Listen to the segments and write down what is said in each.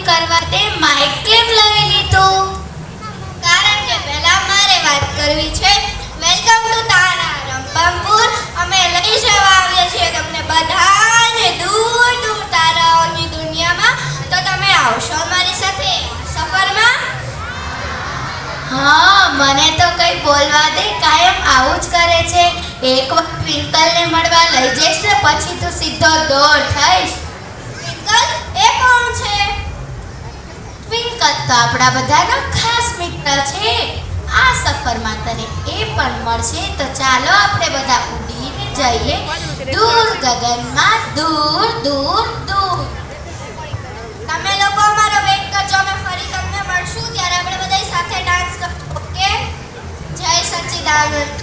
કરવા તે માઇક કેમ લઈ લીધો? કારણ કે પહેલા મારે વાત કરવી છે. વેલકમ ટુ તારા રંપાપુર. અમે લઈ જવા આવીએ છીએ તમને બધાને દૂર દૂર તારાઓની દુનિયામાં. તો તમે આવશો અમારી સાથે સફરમાં? હા, મને તો કઈ બોલવા દે. કાયમ આવું જ કરે છે. એકવાર ટ્વિંકલને મળવા લઈ જઈશ ને પછી તું સીધો દોડ થઈશ. ટ્વિંકલ એ કોણ છે? ટ્વિંકલ તો આપણા બધાનો ખાસ મિત્ર છે. આ સફરમાં તને એ પણ મળશે. તો ચાલો આપણે બધા ઉડીને જઈએ દૂર ગગનમાં, દૂર દૂર દૂર. તમે લોકો અમારો વેઇટ કરજો. અમે ફરી તમને મળશું ત્યારે આપણે બધા સાથે ડાન્સ કરશું. ઓકે? જય સચ્ચિદાનંદ.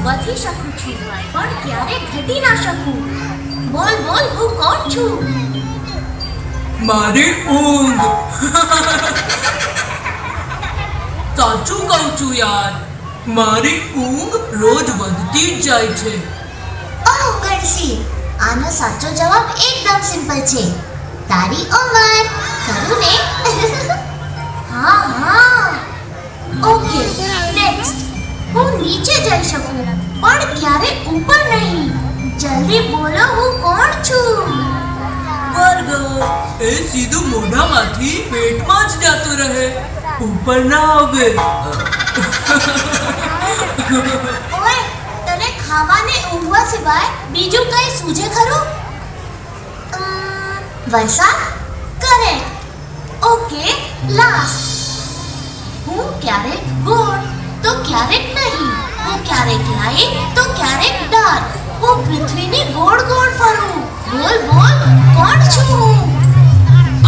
વધી શકું છું પણ ક્યારે ઘટી ના શકું. બોલ બોલ, હું કોણ છું? મારી ઊંઘ. સાચું કહું છું યાર, મારી ઊંઘ રોજ વધતી જ જાય છે. ઓહ ગણસી, આનો સાચો જવાબ એકદમ સિમ્પલ છે. તારી ઉંમર. ખરું ને? હા હા. Okay, next. હું નીચે જઈ શકું પણ ક્યારે ઉપર નહીં. જલ્દી બોલો, હું કોણ છું? બર્ગર. એ સીધું મોઢામાંથી પેટમાં જ જતું રહે, ઉપર ના આવે. ઓય, તને ખાવાને ઊંઘવા સિવાય બીજું કઈ સૂઝે ખરું? વરસાદ? કરેક્ટ. Okay, last. હું ક્યારેક ગોળ તો ક્યારેક નહીં. હું ક્યારેક લાઈટ તો ક્યારેક ડાર્ક. હું પૃથ્વીને ગોળ ગોળ ફરું. બોલ બોલ, કોણ છું હું?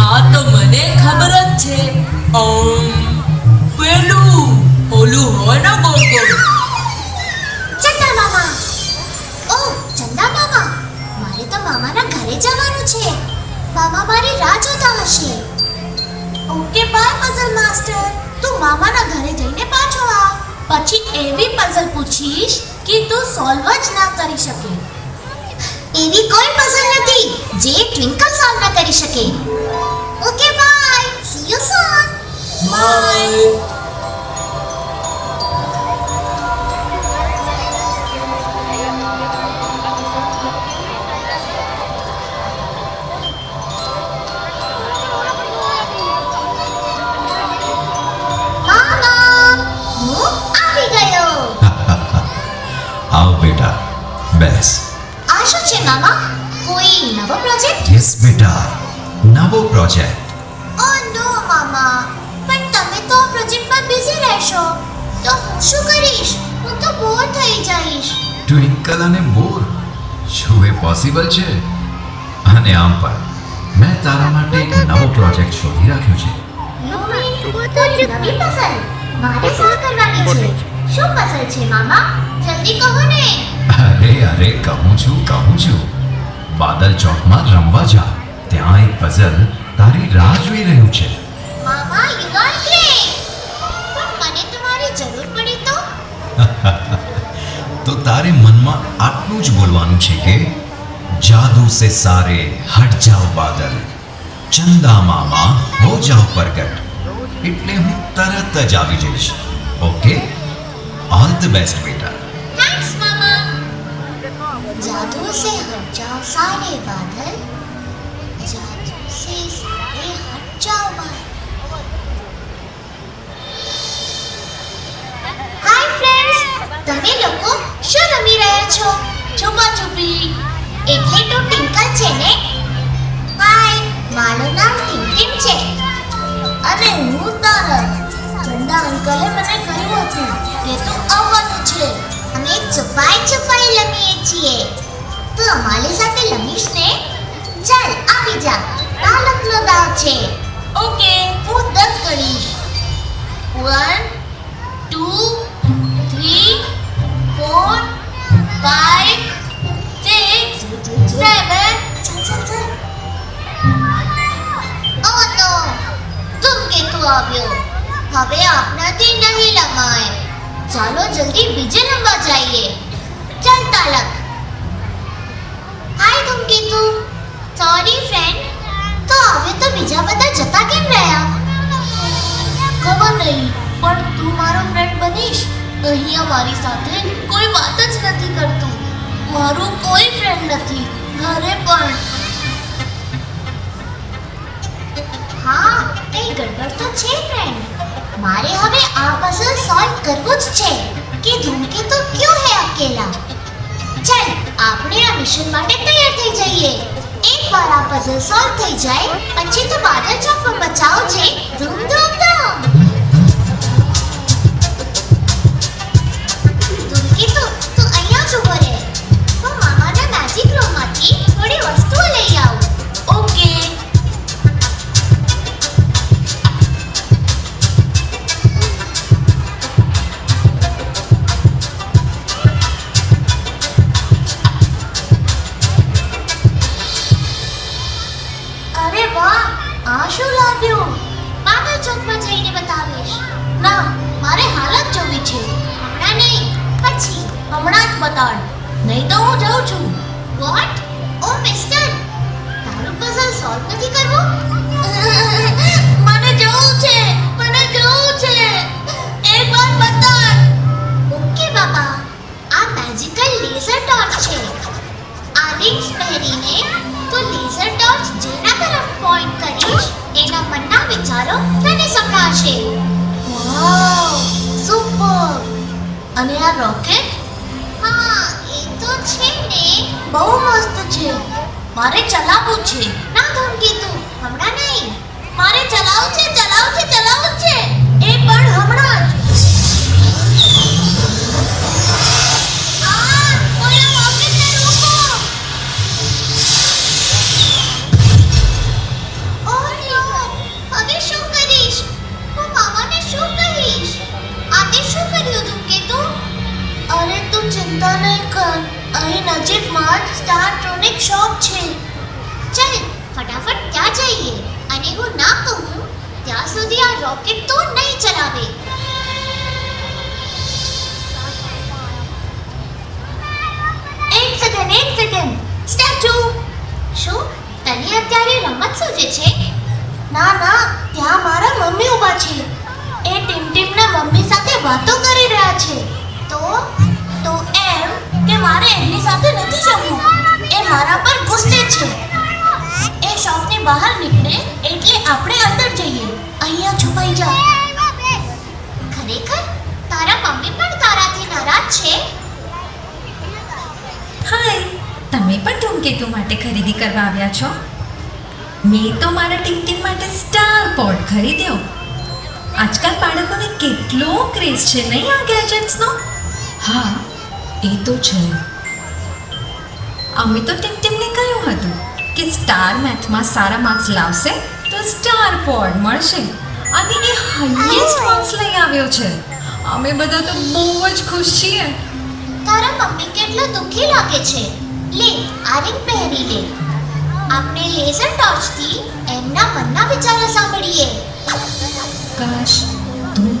આ તો મને ખબર જ છે. પેલું ઓલું હોય ને ગોળ ગોળ. ચંદા મામા. ઓહ, ચંદા મામા, મારે તો મામાના ઘરે જવાનું છે. મામા મારી રાહ જોતા હશે. Okay bye puzzle master. તું મામાના ઘરે જઈને પાછો આવ. પછી એવી પઝલ પૂછીશ કે તું સોલ્વ જ ના કરી શકે. એવી કોઈ પઝલ નથી જે ટ્વિંકલ સોલ્વ ના કરી શકે. Okay bye, see you soon. Bye. મામા, હું આવી ગયો. આવ બેટા, બેસ. આ શું છે મામા? કોઈ નવો પ્રોજેક્ટ? યસ બેટા, નવો પ્રોજેક્ટ. ઓ નો મામા, પણ તમે તો આ પ્રોજેક્ટમાં બિઝી રહેશો તો હું શું કરીશ? હું તો બોર થઈ જઈશ. ટ્વિંકલ અને બોર, શું એ પોસિબલ છે? અને આમ પણ મેં તારા માટે એક નવો પ્રોજેક્ટ શોધી રાખ્યો છે. કોઈ નવી પઝલ મારે સોલ્વ કરવાની છે. શું પઝલ છે મામા? જલ્દી કહો ને. અરે કહું છું. બાદલ ચોકમાં રમવા જા. ત્યાં એક પઝલ તારી રાહ જોઈ રહ્યું છે. મામા, યુ આર ગ્રેટ. પણ મને તમારી જરૂર પડી તો? તો તારે મનમાં આટલું જ બોલવાનું છે કે જાદू से सारे हट जाओ बादल, चंदा मामा हो जाओ प्रगट. એટલે હું તરત જ આવી જઈશ. ઓકે, ઓલ ધ બેસ્ટ બેટા. थैंक्स मामा. जादू से हट जाओ सारे बादल, जादू से सारे हट जाओ बादल. હાય ફ્રેન્ડ્સ, તમે લોકો શું રમી રહ્યા છો? છુપા છુપી. એટલે તો ટિંકલ છે ને? હાય, મારું નામ ટિંકલિંગ છે. અને હું તારક. ચંદા અંકલે મને કહ્યું હતું કે તું આવવાનું છે. અમે છુપાઈ છુપાઈ રમીએ છીએ. તું અમારી સાથે રમીશ ને? ચાલ આવી જા, તાલકનો દાવ છે. ઓકે, હું 10 ગણીશ. 1 2 3 4 5 6 7. Oh no, तुम केतु આવ્યો. હવે આપણાથી નહીં રમાય. ચાલો જલ્દી બીજે નંબર જઈએ. ચાલ તાલક. હાય ધૂમકેતુ. Sorry friend. તો હવે તો બીજા બધા જતા કેમ રહ્યા? ખબર નહીં, પણ તું મારો ફ્રેન્ડ બનીશ. અહીંયા મારી સાથે કોઈ વાત જ નથી કરતું. મારું કોઈ ફ્રેન્ડ નથી, ઘરે પણ. હા, કઈ ગડબડ તો છે ફ્રેન્ડ. મારે હવે આ પઝલ સોલ્વ કરવું જ છે કે ધૂમકેતુ ક્यों है अकेला. ચાલ આપણે આ મિશન માટે તૈયાર થઈ જઈએ. એકવાર આ પઝલ સોલ્વ થઈ જાય પછી તો બાદલ ચોક પર બચાવ છે. ધૂમ ધૂમ ધૂમ. ધૂમકેતુ, તું અહીંયા જ ઊભો રહે. હું મામાના મેજિક રૂમમાંથી થોડી વસ્તુઓ લઈ આવું. ઓકે. અરે વાહ, આ શું લાવ્યું? બાદલ ચોકમાં જઈને બતાવીશ. ના, મારે હાલત જોવી છે. હમણાં નહીં, પછી. હમણાં જ બતાડ, નહીં તો હું જાઉં છું. વોટ? ઓ મિસ્ટર, તારું પઝલ સોલ્વ નથી કરવું? મને જોવું છે. એકવાર બતાડ. ઓકે બાબા, આ મેજિકલ લેઝર ટોર્ચ છે. આ રિંગ્સ પહેરીને તું લેઝર ટોર્ચ જેના તરફ પોઈન્ટ કરીશ એના મનના વિચારો તને સંભળાશે. વાવ, સુપર. અને આ રોકેટ? હા, એ તો છે ને. બહુ મસ્ત છે. મારે ચલાવવું છે. ના ધૂમકેતુ, હમણાં નહીં. મારે ચલાવવું છે. એ પણ હમણાં જ. ચાલ ફટાફટ ત્યાં જઈએ અને હું ના કહું ત્યાં સુધી આ રોકેટ તો નહીં ચલાવે. એક સેકન્ડ સ્ટેચ્યુ. શું તને અત્યારે રમત સૂજે છે? ના ના, ત્યાં મારા મમ્મી ઊભા છે. એ ટીમટીમના મમ્મી સાથે વાતો કરી રહ્યા છે. તો એમ કે મારે એમની સાથે નથી જમવું. એ મારા પર ગુસ્સે છે. એ શોપની બહાર નીકળે એટલે આપણે અંદર જઈએ. અહીંયા છુપાઈ જા. ખરેખર તારા મમ્મી પણ તારાથી નારાજ છે? હાય, તમે પણ ધૂમકેતુ માટે ખરીદી કરવા આવ્યા છો? મેં તો મારા ટીમ માટે સ્ટાર પોડ ખરીદ્યો. આજકાલ બાળકોને કેટલો ક્રેઝ છે નહીં આ ગેજેટ્સનો? હા, એ તો છે. અમે તો ટીમને કહ્યું હતું કે સ્ટાર મેથમાં સારા માર્ક્સ લાવશે તો સ્ટાર પોડ મળશે અને એ હાઈએસ્ટ માર્ક્સ લઈ આવ્યો છે. અમે બધા તો બહુ જ ખુશ છીએ. તારા મમ્મી કેટલો દુઃખી લાગે છે. લે આ રિંગ પહેરી લે. આપણે લેઝર ટોર્ચથી એમના મનના વિચારો સાંભળીએ. કાશ